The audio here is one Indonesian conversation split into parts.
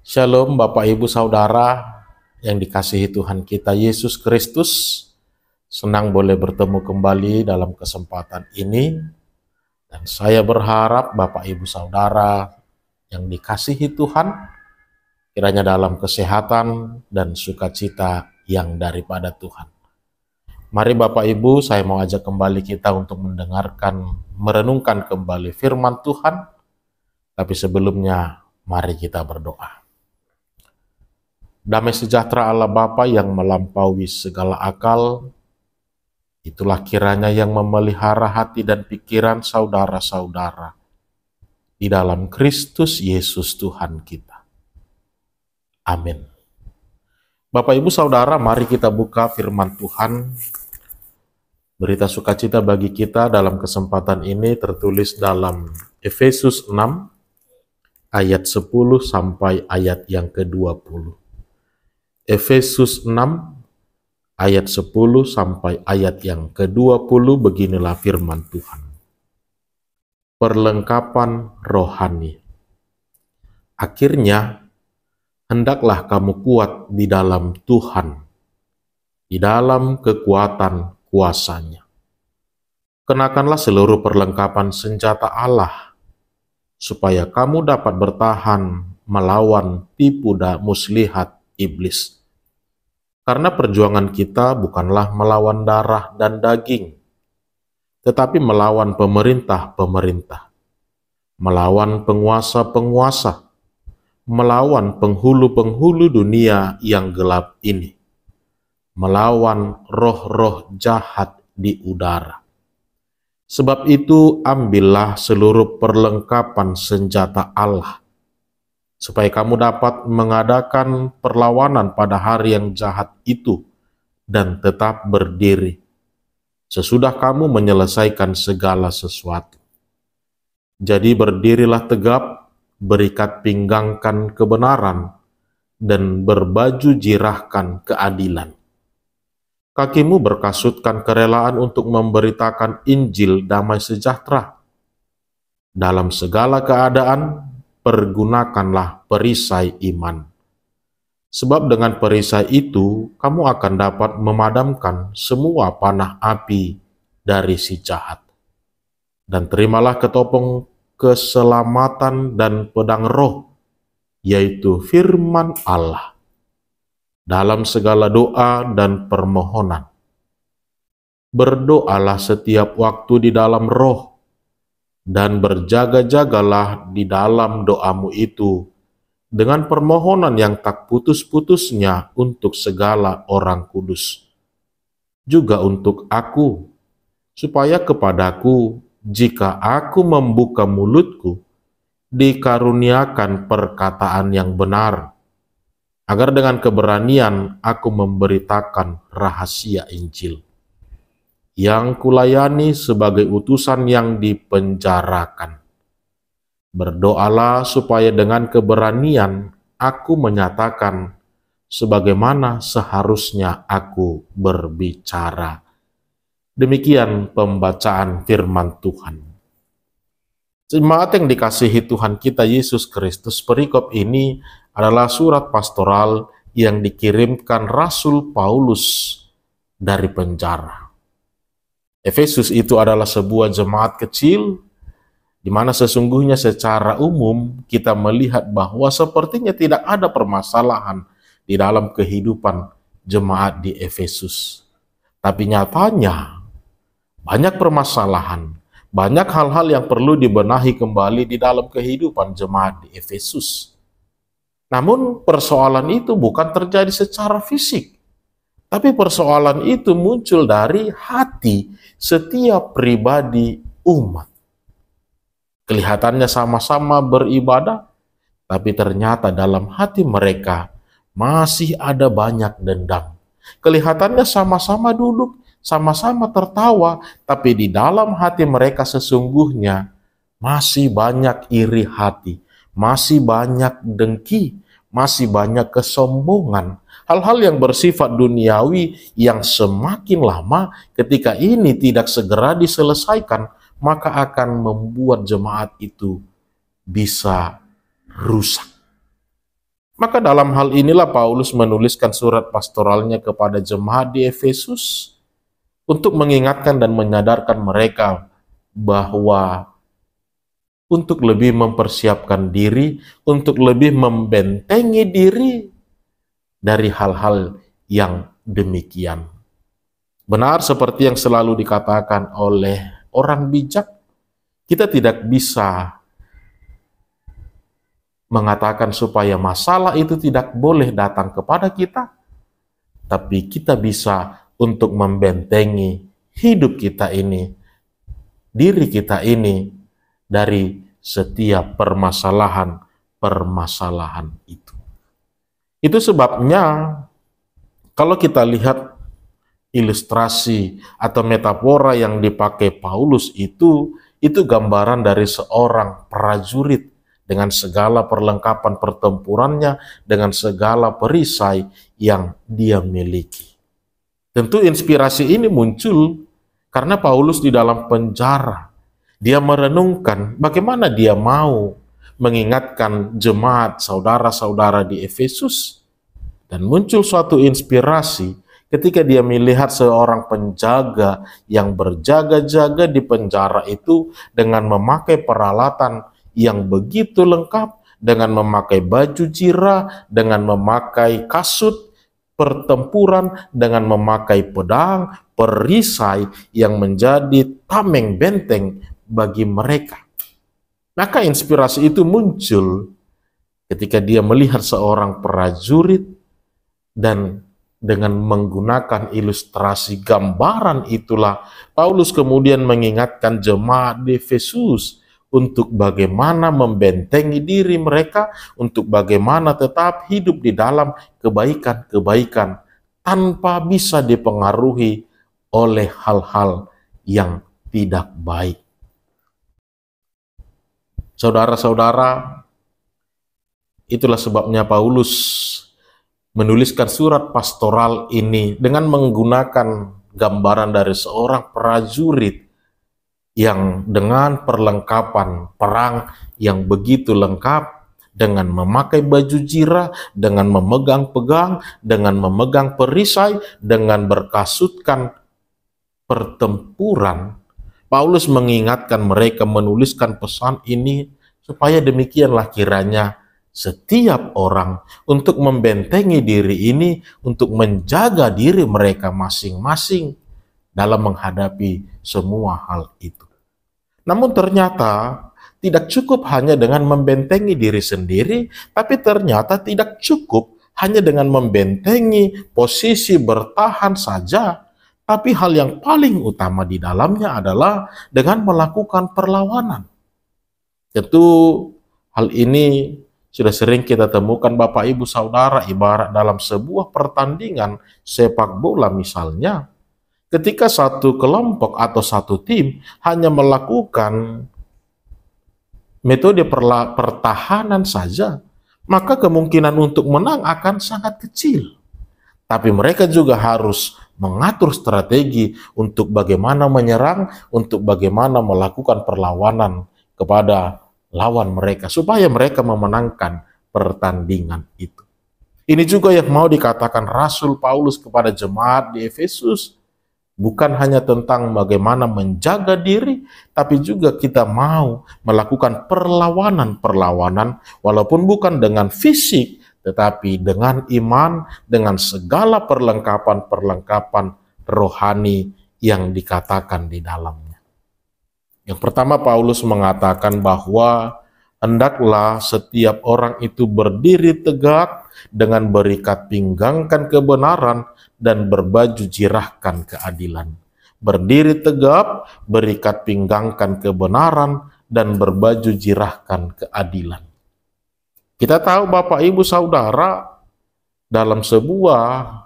Shalom Bapak Ibu Saudara yang dikasihi Tuhan kita Yesus Kristus. Senang boleh bertemu kembali dalam kesempatan ini. Dan saya berharap Bapak Ibu Saudara yang dikasihi Tuhan, kiranya dalam kesehatan dan sukacita yang daripada Tuhan. Mari Bapak Ibu, saya mau ajak kembali kita untuk mendengarkan, merenungkan kembali firman Tuhan. Tapi sebelumnya, mari kita berdoa. Damai sejahtera Allah Bapa yang melampaui segala akal, itulah kiranya yang memelihara hati dan pikiran saudara-saudara di dalam Kristus Yesus Tuhan kita. Amin. Bapak Ibu Saudara, mari kita buka firman Tuhan. Berita sukacita bagi kita dalam kesempatan ini tertulis dalam Efesus 6 ayat 10 sampai ayat yang ke-20. Efesus 6 ayat 10 sampai ayat yang ke-20, beginilah firman Tuhan. Perlengkapan rohani. Akhirnya, hendaklah kamu kuat di dalam Tuhan, di dalam kekuatan kuasa-Nya. Kenakanlah seluruh perlengkapan senjata Allah, supaya kamu dapat bertahan melawan tipu muslihat iblis. Karena perjuangan kita bukanlah melawan darah dan daging, tetapi melawan pemerintah-pemerintah, melawan penguasa-penguasa, melawan penghulu-penghulu dunia yang gelap ini, melawan roh-roh jahat di udara. Sebab itu ambillah seluruh perlengkapan senjata Allah, supaya kamu dapat mengadakan perlawanan pada hari yang jahat itu dan tetap berdiri, sesudah kamu menyelesaikan segala sesuatu. Jadi berdirilah tegap, berikat pinggangkan kebenaran, dan berbaju jirahkan keadilan. Kakimu berkasutkan kerelaan untuk memberitakan Injil damai sejahtera. Dalam segala keadaan, pergunakanlah perisai iman. Sebab dengan perisai itu, kamu akan dapat memadamkan semua panah api dari si jahat. Dan terimalah ketopong keselamatan dan pedang roh, yaitu firman Allah, dalam segala doa dan permohonan. Berdoalah setiap waktu di dalam roh, dan berjaga-jagalah di dalam doamu itu dengan permohonan yang tak putus-putusnya untuk segala orang kudus. Juga untuk aku, supaya kepadaku, jika aku membuka mulutku, dikaruniakan perkataan yang benar, agar dengan keberanian aku memberitakan rahasia Injil, yang kulayani sebagai utusan yang dipenjarakan. Berdoalah supaya dengan keberanian aku menyatakan sebagaimana seharusnya aku berbicara. Demikian pembacaan firman Tuhan. Jemaat yang dikasihi Tuhan kita Yesus Kristus, perikop ini adalah surat pastoral yang dikirimkan Rasul Paulus dari penjara. Efesus itu adalah sebuah jemaat kecil, di mana sesungguhnya secara umum kita melihat bahwa sepertinya tidak ada permasalahan di dalam kehidupan jemaat di Efesus. Tapi nyatanya banyak permasalahan, banyak hal-hal yang perlu dibenahi kembali di dalam kehidupan jemaat di Efesus. Namun persoalan itu bukan terjadi secara fisik, tapi persoalan itu muncul dari hati setiap pribadi umat. Kelihatannya sama-sama beribadah, tapi ternyata dalam hati mereka masih ada banyak dendam. Kelihatannya sama-sama duduk, sama-sama tertawa, tapi di dalam hati mereka sesungguhnya masih banyak iri hati, masih banyak dengki, masih banyak kesombongan. Hal-hal yang bersifat duniawi yang semakin lama ketika ini tidak segera diselesaikan, maka akan membuat jemaat itu bisa rusak. Maka dalam hal inilah Paulus menuliskan surat pastoralnya kepada jemaat di Efesus untuk mengingatkan dan menyadarkan mereka bahwa untuk lebih mempersiapkan diri, untuk lebih membentengi diri dari hal-hal yang demikian. Benar seperti yang selalu dikatakan oleh orang bijak, kita tidak bisa mengatakan supaya masalah itu tidak boleh datang kepada kita, tapi kita bisa untuk membentengi hidup kita ini, diri kita ini, dari setiap permasalahan-permasalahan itu. Itu sebabnya kalau kita lihat ilustrasi atau metafora yang dipakai Paulus itu gambaran dari seorang prajurit dengan segala perlengkapan pertempurannya, dengan segala perisai yang dia miliki. Tentu inspirasi ini muncul karena Paulus di dalam penjara. Dia merenungkan bagaimana dia mau mengingatkan jemaat saudara-saudara di Efesus. Dan muncul suatu inspirasi ketika dia melihat seorang penjaga yang berjaga-jaga di penjara itu dengan memakai peralatan yang begitu lengkap, dengan memakai baju jira, dengan memakai kasut pertempuran, dengan memakai pedang, perisai yang menjadi tameng benteng bagi mereka. Maka inspirasi itu muncul ketika dia melihat seorang prajurit dan dengan menggunakan ilustrasi gambaran itulah Paulus kemudian mengingatkan jemaat di Efesus untuk bagaimana membentengi diri mereka, untuk bagaimana tetap hidup di dalam kebaikan-kebaikan tanpa bisa dipengaruhi oleh hal-hal yang tidak baik. Saudara-saudara, itulah sebabnya Paulus menuliskan surat pastoral ini dengan menggunakan gambaran dari seorang prajurit yang dengan perlengkapan perang yang begitu lengkap, dengan memakai baju jira, dengan memegang pedang, dengan memegang perisai, dengan berkasutkan pertempuran. Paulus mengingatkan mereka, menuliskan pesan ini supaya demikianlah kiranya setiap orang untuk membentengi diri ini, untuk menjaga diri mereka masing-masing dalam menghadapi semua hal itu. Namun ternyata tidak cukup hanya dengan membentengi diri sendiri, tapi ternyata tidak cukup hanya dengan membentengi posisi bertahan saja, tapi hal yang paling utama di dalamnya adalah dengan melakukan perlawanan. Tentu hal ini sudah sering kita temukan Bapak Ibu Saudara, ibarat dalam sebuah pertandingan sepak bola misalnya, ketika satu kelompok atau satu tim hanya melakukan metode pertahanan saja, maka kemungkinan untuk menang akan sangat kecil. Tapi mereka juga harus mengatur strategi untuk bagaimana menyerang, untuk bagaimana melakukan perlawanan kepada lawan mereka, supaya mereka memenangkan pertandingan itu. Ini juga yang mau dikatakan Rasul Paulus kepada jemaat di Efesus. Bukan hanya tentang bagaimana menjaga diri, tapi juga kita mau melakukan perlawanan-perlawanan, walaupun bukan dengan fisik, tetapi dengan iman, dengan segala perlengkapan-perlengkapan rohani yang dikatakan di dalamnya. Yang pertama, Paulus mengatakan bahwa hendaklah setiap orang itu berdiri tegak dengan berikat pinggangkan kebenaran dan berbaju jirahkan keadilan. Berdiri tegap, berikat pinggangkan kebenaran, dan berbaju jirahkan keadilan. Kita tahu Bapak Ibu Saudara, dalam sebuah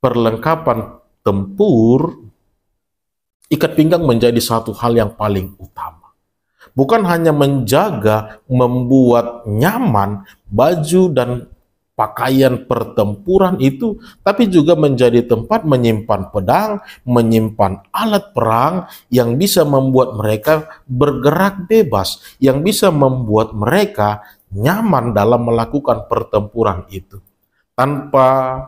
perlengkapan tempur, ikat pinggang menjadi satu hal yang paling utama. Bukan hanya menjaga, membuat nyaman baju dan pakaian pertempuran itu, tapi juga menjadi tempat menyimpan pedang, menyimpan alat perang yang bisa membuat mereka bergerak bebas, yang bisa membuat mereka nyaman dalam melakukan pertempuran itu, tanpa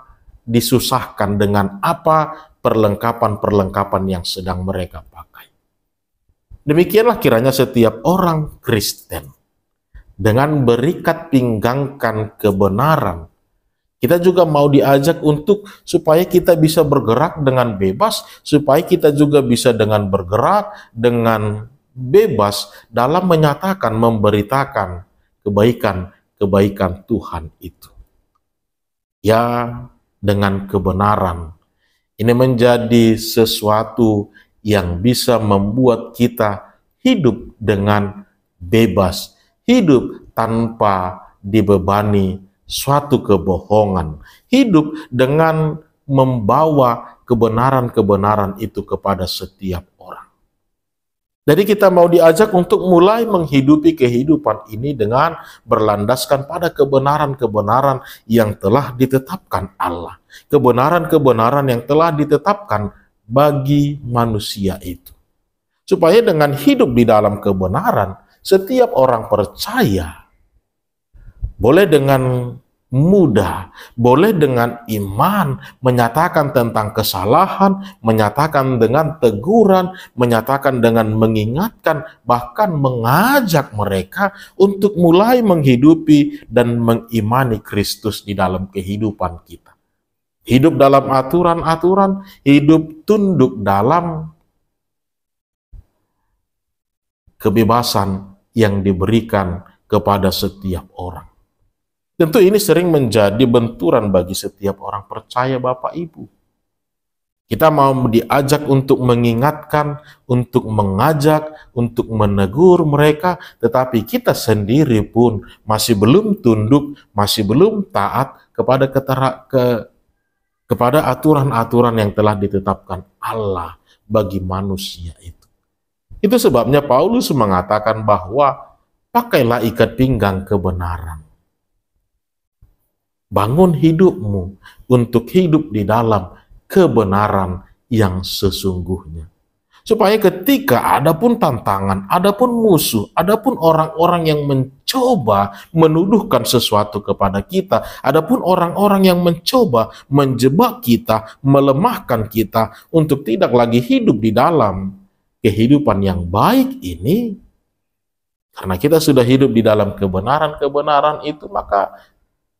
disusahkan dengan apa perlengkapan-perlengkapan yang sedang mereka pakai. Demikianlah kiranya setiap orang Kristen, dengan berikat pinggangkan kebenaran, kita juga mau diajak untuk supaya kita bisa bergerak dengan bebas, supaya kita juga bisa dengan bergerak dengan bebas dalam menyatakan, memberitakan kebaikan-kebaikan Tuhan itu. Ya, dengan kebenaran. Ini menjadi sesuatu yang bisa membuat kita hidup dengan bebas, hidup tanpa dibebani suatu kebohongan, hidup dengan membawa kebenaran-kebenaran itu kepada setiap orang. Jadi kita mau diajak untuk mulai menghidupi kehidupan ini dengan berlandaskan pada kebenaran-kebenaran yang telah ditetapkan Allah. Kebenaran-kebenaran yang telah ditetapkan bagi manusia itu. Supaya dengan hidup di dalam kebenaran, setiap orang percaya boleh dengan mudah, boleh dengan iman menyatakan tentang kesalahan, menyatakan dengan teguran, menyatakan dengan mengingatkan, bahkan mengajak mereka untuk mulai menghidupi dan mengimani Kristus di dalam kehidupan kita. Hidup dalam aturan-aturan, hidup tunduk dalam kebebasan yang diberikan kepada setiap orang. Tentu ini sering menjadi benturan bagi setiap orang percaya, Bapak Ibu. Kita mau diajak untuk mengingatkan, untuk mengajak, untuk menegur mereka, tetapi kita sendiri pun masih belum tunduk, masih belum taat kepada aturan-aturan yang telah ditetapkan Allah bagi manusia itu. Itu sebabnya Paulus mengatakan bahwa pakailah ikat pinggang kebenaran. Bangun hidupmu untuk hidup di dalam kebenaran yang sesungguhnya. Supaya ketika ada pun tantangan, ada pun musuh, ada pun orang-orang yang mencoba menuduhkan sesuatu kepada kita, ada pun orang-orang yang mencoba menjebak kita, melemahkan kita untuk tidak lagi hidup di dalam kehidupan yang baik ini, karena kita sudah hidup di dalam kebenaran-kebenaran itu, maka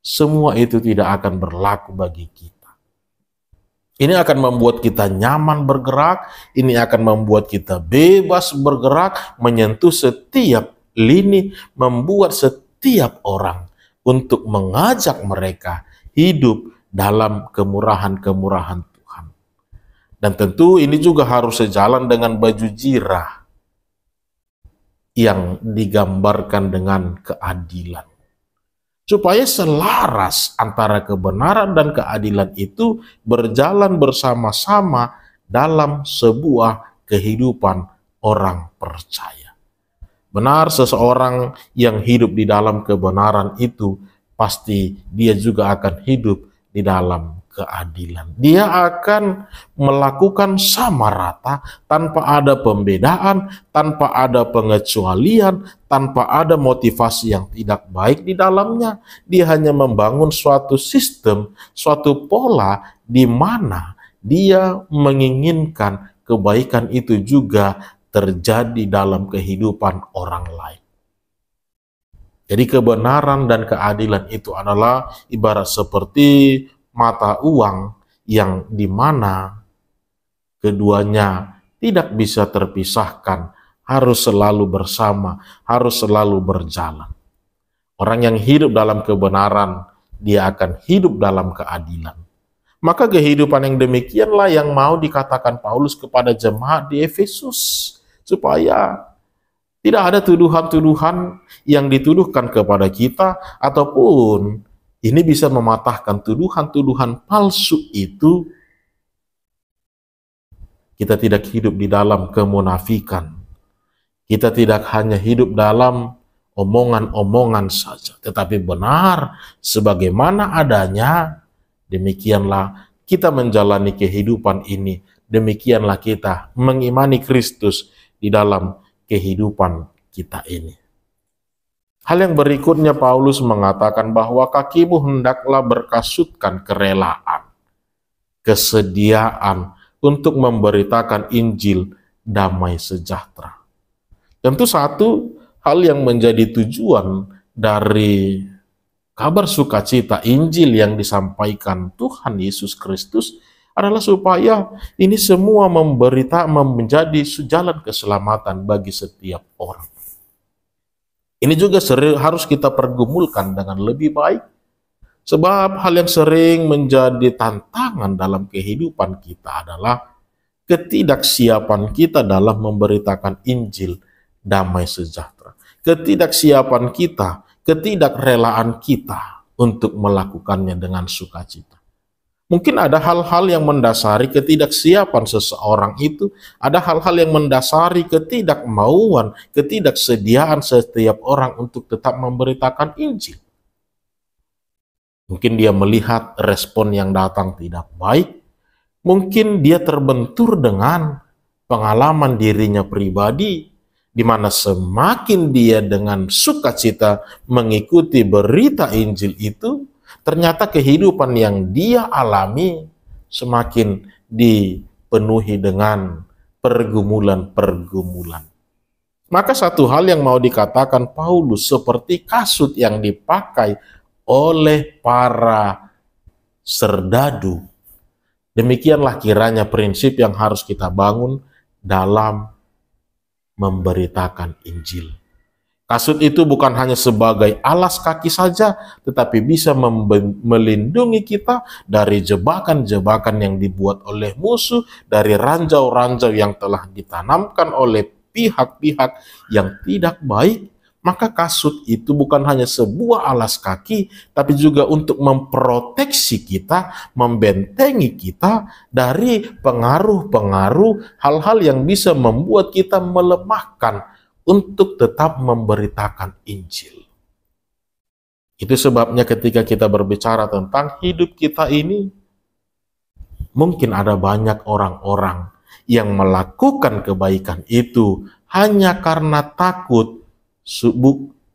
semua itu tidak akan berlaku bagi kita. Ini akan membuat kita nyaman bergerak, ini akan membuat kita bebas bergerak, menyentuh setiap lini, membuat setiap orang untuk mengajak mereka hidup dalam kemurahan-kemurahan Tuhan. Dan tentu ini juga harus sejalan dengan baju jirah yang digambarkan dengan keadilan. Supaya selaras antara kebenaran dan keadilan itu berjalan bersama-sama dalam sebuah kehidupan orang percaya. Benar, seseorang yang hidup di dalam kebenaran itu pasti dia juga akan hidup di dalam keadilan. Dia akan melakukan sama rata tanpa ada pembedaan, tanpa ada pengecualian, tanpa ada motivasi yang tidak baik di dalamnya. Dia hanya membangun suatu sistem, suatu pola di mana dia menginginkan kebaikan itu juga terjadi dalam kehidupan orang lain. Jadi kebenaran dan keadilan itu adalah ibarat seperti mata uang yang dimana keduanya tidak bisa terpisahkan, harus selalu bersama, harus selalu berjalan. Orang yang hidup dalam kebenaran, dia akan hidup dalam keadilan. Maka kehidupan yang demikianlah yang mau dikatakan Paulus kepada jemaat di Efesus, supaya tidak ada tuduhan-tuduhan yang dituduhkan kepada kita, ataupun ini bisa mematahkan tuduhan-tuduhan palsu itu. Kita tidak hidup di dalam kemunafikan. Kita tidak hanya hidup dalam omongan-omongan saja, tetapi benar sebagaimana adanya, demikianlah kita menjalani kehidupan ini. Demikianlah kita mengimani Kristus di dalam kehidupan kita ini. Hal yang berikutnya Paulus mengatakan bahwa kakimu hendaklah berkasutkan kerelaan, kesediaan untuk memberitakan Injil damai sejahtera. Tentu satu hal yang menjadi tujuan dari kabar sukacita Injil yang disampaikan Tuhan Yesus Kristus adalah supaya ini semua menjadi jalan keselamatan bagi setiap orang. Ini juga harus kita pergumulkan dengan lebih baik, sebab hal yang sering menjadi tantangan dalam kehidupan kita adalah ketidaksiapan kita dalam memberitakan Injil damai sejahtera. Ketidaksiapan kita, ketidakrelaan kita untuk melakukannya dengan sukacita. Mungkin ada hal-hal yang mendasari ketidaksiapan seseorang itu, ada hal-hal yang mendasari ketidakmauan, ketidaksediaan setiap orang untuk tetap memberitakan Injil. Mungkin dia melihat respon yang datang tidak baik, mungkin dia terbentur dengan pengalaman dirinya pribadi, di mana semakin dia dengan sukacita mengikuti berita Injil itu, ternyata kehidupan yang dia alami semakin dipenuhi dengan pergumulan-pergumulan. Maka satu hal yang mau dikatakan Paulus seperti kasut yang dipakai oleh para serdadu. Demikianlah kiranya prinsip yang harus kita bangun dalam memberitakan Injil. Kasut itu bukan hanya sebagai alas kaki saja, tetapi bisa melindungi kita dari jebakan-jebakan yang dibuat oleh musuh, dari ranjau-ranjau yang telah ditanamkan oleh pihak-pihak yang tidak baik. Maka kasut itu bukan hanya sebuah alas kaki, tapi juga untuk memproteksi kita, membentengi kita dari pengaruh-pengaruh hal-hal yang bisa membuat kita melemahkan untuk tetap memberitakan Injil. Itu sebabnya ketika kita berbicara tentang hidup kita ini, mungkin ada banyak orang-orang yang melakukan kebaikan itu hanya karena takut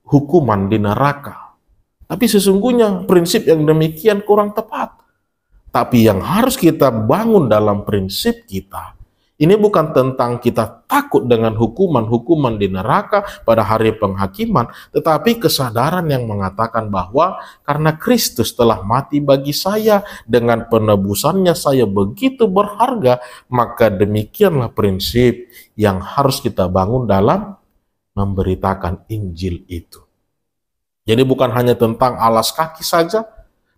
hukuman di neraka. Tapi sesungguhnya prinsip yang demikian kurang tepat. Tapi yang harus kita bangun dalam prinsip kita, ini bukan tentang kita takut dengan hukuman-hukuman di neraka pada hari penghakiman, tetapi kesadaran yang mengatakan bahwa karena Kristus telah mati bagi saya, dengan penebusannya saya begitu berharga, maka demikianlah prinsip yang harus kita bangun dalam memberitakan Injil itu. Jadi bukan hanya tentang alas kaki saja,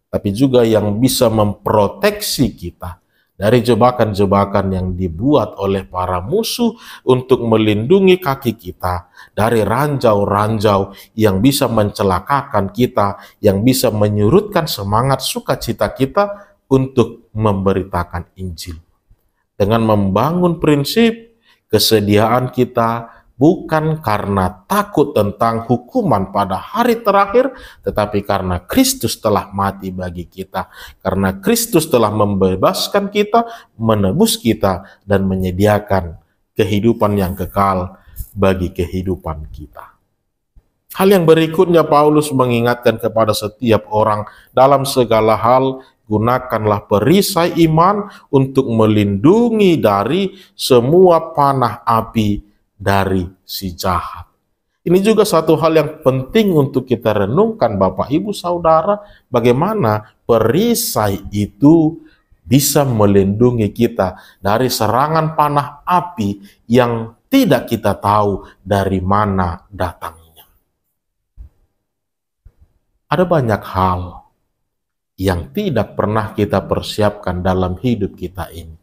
tapi juga yang bisa memproteksi kita dari jebakan-jebakan yang dibuat oleh para musuh untuk melindungi kaki kita dari ranjau-ranjau yang bisa mencelakakan kita, yang bisa menyurutkan semangat sukacita kita untuk memberitakan Injil. Dengan membangun prinsip kesediaan kita bukan karena takut tentang hukuman pada hari terakhir, tetapi karena Kristus telah mati bagi kita. Karena Kristus telah membebaskan kita, menebus kita, dan menyediakan kehidupan yang kekal bagi kehidupan kita. Hal yang berikutnya Paulus mengingatkan kepada setiap orang dalam segala hal, gunakanlah perisai iman untuk melindungi dari semua panah api dari si jahat. Ini juga satu hal yang penting untuk kita renungkan Bapak Ibu Saudara, bagaimana perisai itu bisa melindungi kita dari serangan panah api yang tidak kita tahu dari mana datangnya. Ada banyak hal yang tidak pernah kita persiapkan dalam hidup kita ini.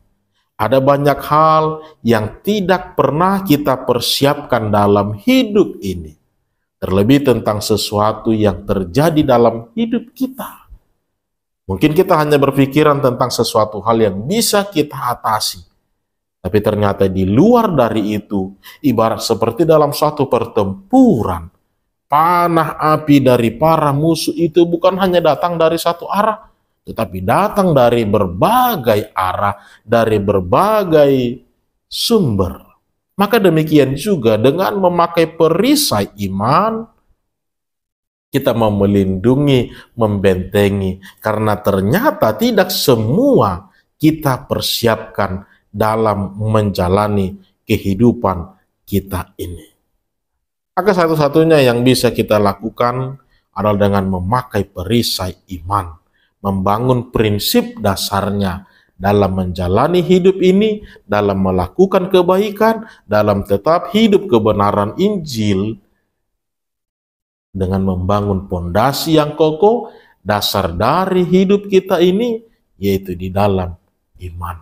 Ada banyak hal yang tidak pernah kita persiapkan dalam hidup ini. Terlebih tentang sesuatu yang terjadi dalam hidup kita. Mungkin kita hanya berpikiran tentang sesuatu hal yang bisa kita atasi. Tapi ternyata di luar dari itu, ibarat seperti dalam suatu pertempuran, panah api dari para musuh itu bukan hanya datang dari satu arah, tetapi datang dari berbagai arah, dari berbagai sumber. Maka demikian juga dengan memakai perisai iman, Kita mau melindungi, membentengi, karena ternyata tidak semua kita persiapkan dalam menjalani kehidupan kita ini. Maka satu-satunya yang bisa kita lakukan adalah dengan memakai perisai iman, membangun prinsip dasarnya dalam menjalani hidup ini, dalam melakukan kebaikan, dalam tetap hidup kebenaran Injil, dengan membangun pondasi yang kokoh. Dasar dari hidup kita ini yaitu di dalam iman.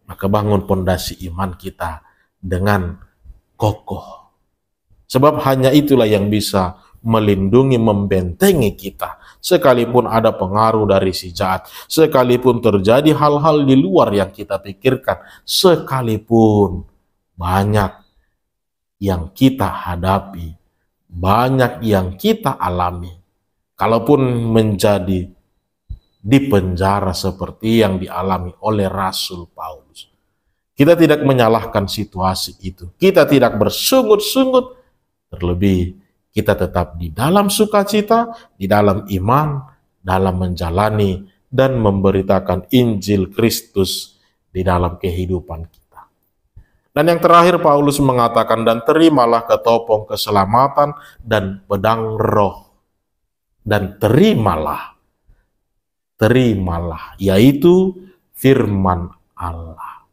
Maka bangun pondasi iman kita dengan kokoh. Sebab hanya itulah yang bisa melindungi, membentengi kita. Sekalipun ada pengaruh dari si jahat, sekalipun terjadi hal-hal di luar yang kita pikirkan, sekalipun banyak yang kita hadapi, banyak yang kita alami, kalaupun menjadi di penjara seperti yang dialami oleh Rasul Paulus, kita tidak menyalahkan situasi itu, kita tidak bersungut-sungut, terlebih kita tetap di dalam sukacita, di dalam iman, dalam menjalani dan memberitakan Injil Kristus di dalam kehidupan kita. Dan yang terakhir Paulus mengatakan, dan terimalah ketopong keselamatan dan pedang roh. Dan terimalah, yaitu firman Allah.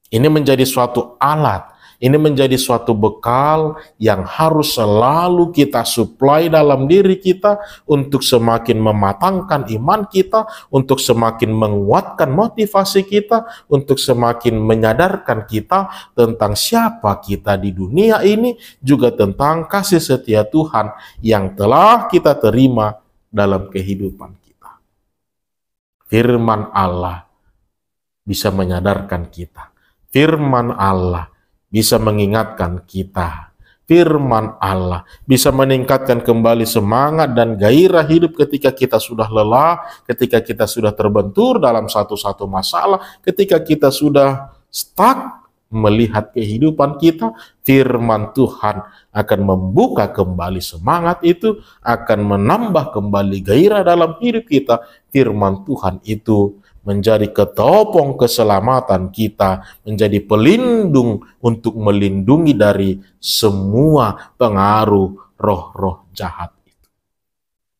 Ini menjadi suatu alat, ini menjadi suatu bekal yang harus selalu kita suplai dalam diri kita untuk semakin mematangkan iman kita, untuk semakin menguatkan motivasi kita, untuk semakin menyadarkan kita tentang siapa kita di dunia ini, juga tentang kasih setia Tuhan yang telah kita terima dalam kehidupan kita. Firman Allah bisa menyadarkan kita. Firman Allah bisa mengingatkan kita. Firman Allah bisa meningkatkan kembali semangat dan gairah hidup ketika kita sudah lelah, ketika kita sudah terbentur dalam satu-satu masalah, ketika kita sudah stuck melihat kehidupan kita. Firman Tuhan akan membuka kembali semangat itu, akan menambah kembali gairah dalam hidup kita. Firman Tuhan itu menjadi ketopong keselamatan kita, menjadi pelindung untuk melindungi dari semua pengaruh roh-roh jahat itu.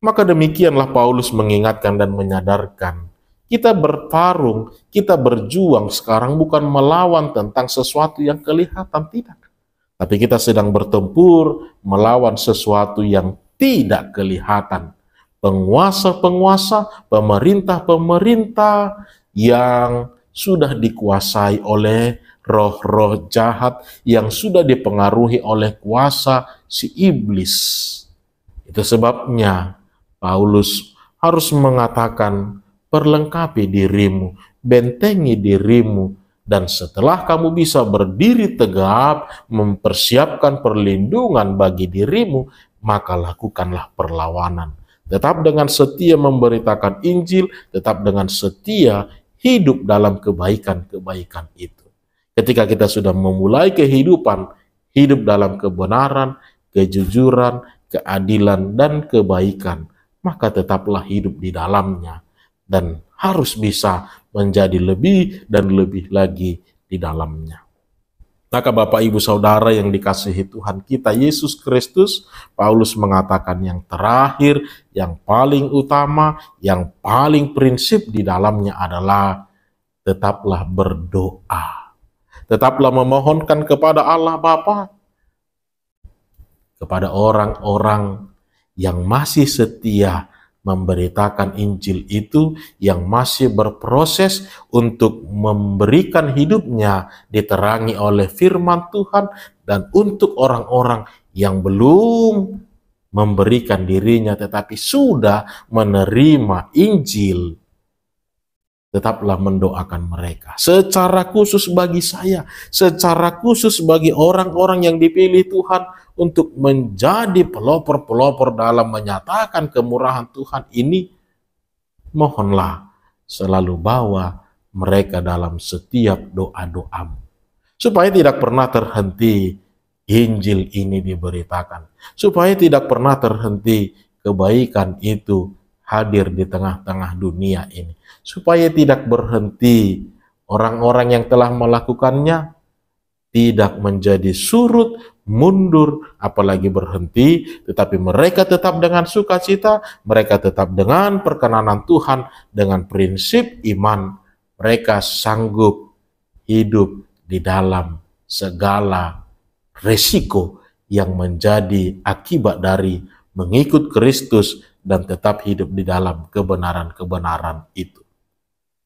Maka demikianlah Paulus mengingatkan dan menyadarkan, kita bertarung, kita berjuang sekarang bukan melawan tentang sesuatu yang kelihatan, tidak. Tapi kita sedang bertempur melawan sesuatu yang tidak kelihatan. Penguasa-penguasa, pemerintah-pemerintah yang sudah dikuasai oleh roh-roh jahat, yang sudah dipengaruhi oleh kuasa si iblis. Itu sebabnya Paulus harus mengatakan, perlengkapi dirimu, bentengi dirimu, dan setelah kamu bisa berdiri tegap, mempersiapkan perlindungan bagi dirimu, maka lakukanlah perlawanan. Tetap dengan setia memberitakan Injil, tetap dengan setia hidup dalam kebaikan-kebaikan itu. Ketika kita sudah memulai kehidupan, hidup dalam kebenaran, kejujuran, keadilan, dan kebaikan, maka tetaplah hidup di dalamnya, dan harus bisa menjadi lebih dan lebih lagi di dalamnya. Maka Bapak Ibu Saudara yang dikasihi Tuhan kita Yesus Kristus, Paulus mengatakan yang terakhir, yang paling utama, yang paling prinsip di dalamnya adalah tetaplah berdoa. Tetaplah memohonkan kepada Allah Bapa, kepada orang-orang yang masih setia memberitakan Injil itu, yang masih berproses untuk memberikan hidupnya diterangi oleh firman Tuhan, dan untuk orang-orang yang belum memberikan dirinya tetapi sudah menerima Injil, tetaplah mendoakan mereka. Secara khusus bagi saya, secara khusus bagi orang-orang yang dipilih Tuhan untuk menjadi pelopor-pelopor dalam menyatakan kemurahan Tuhan ini, mohonlah selalu bawa mereka dalam setiap doa-doamu, supaya tidak pernah terhenti Injil ini diberitakan, supaya tidak pernah terhenti kebaikan itu hadir di tengah-tengah dunia ini, supaya tidak berhenti orang-orang yang telah melakukannya tidak menjadi surut, mundur, apalagi berhenti, tetapi mereka tetap dengan sukacita, mereka tetap dengan perkenanan Tuhan, dengan prinsip iman, mereka sanggup hidup di dalam segala resiko yang menjadi akibat dari mengikut Kristus dan tetap hidup di dalam kebenaran-kebenaran itu.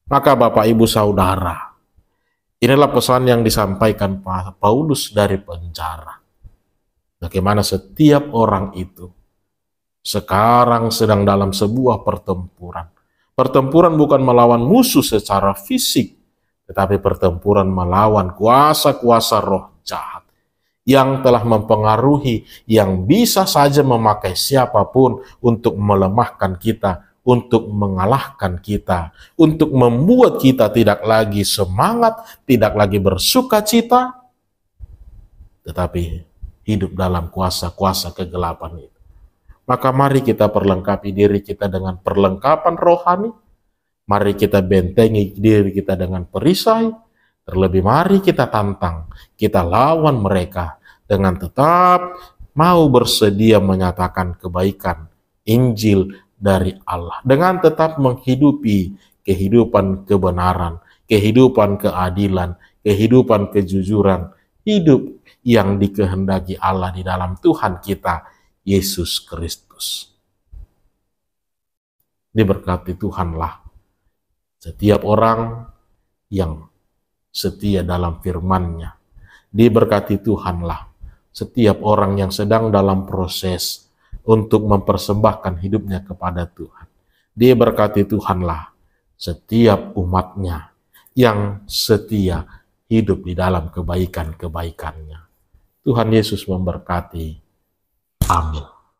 Maka Bapak Ibu Saudara, inilah pesan yang disampaikan Paulus dari penjara. Bagaimana setiap orang itu sekarang sedang dalam sebuah pertempuran. Pertempuran bukan melawan musuh secara fisik, tetapi pertempuran melawan kuasa-kuasa roh jahat yang telah mempengaruhi, yang bisa saja memakai siapapun untuk melemahkan kita, untuk mengalahkan kita, untuk membuat kita tidak lagi semangat, tidak lagi bersuka cita, tetapi hidup dalam kuasa-kuasa kegelapan itu. Maka mari kita perlengkapi diri kita dengan perlengkapan rohani, mari kita bentengi diri kita dengan perisai, terlebih mari kita tantang, kita lawan mereka dengan tetap mau bersedia menyatakan kebaikan Injil dari Allah, dengan tetap menghidupi kehidupan kebenaran, kehidupan keadilan, kehidupan kejujuran, hidup yang dikehendaki Allah di dalam Tuhan kita, Yesus Kristus. Diberkati Tuhanlah setiap orang yang setia dalam firman-Nya. Diberkati Tuhanlah setiap orang yang sedang dalam proses untuk mempersembahkan hidupnya kepada Tuhan. Diberkati Tuhanlah setiap umat-Nya yang setia hidup di dalam kebaikan-kebaikan-Nya. Tuhan Yesus memberkati. Amin.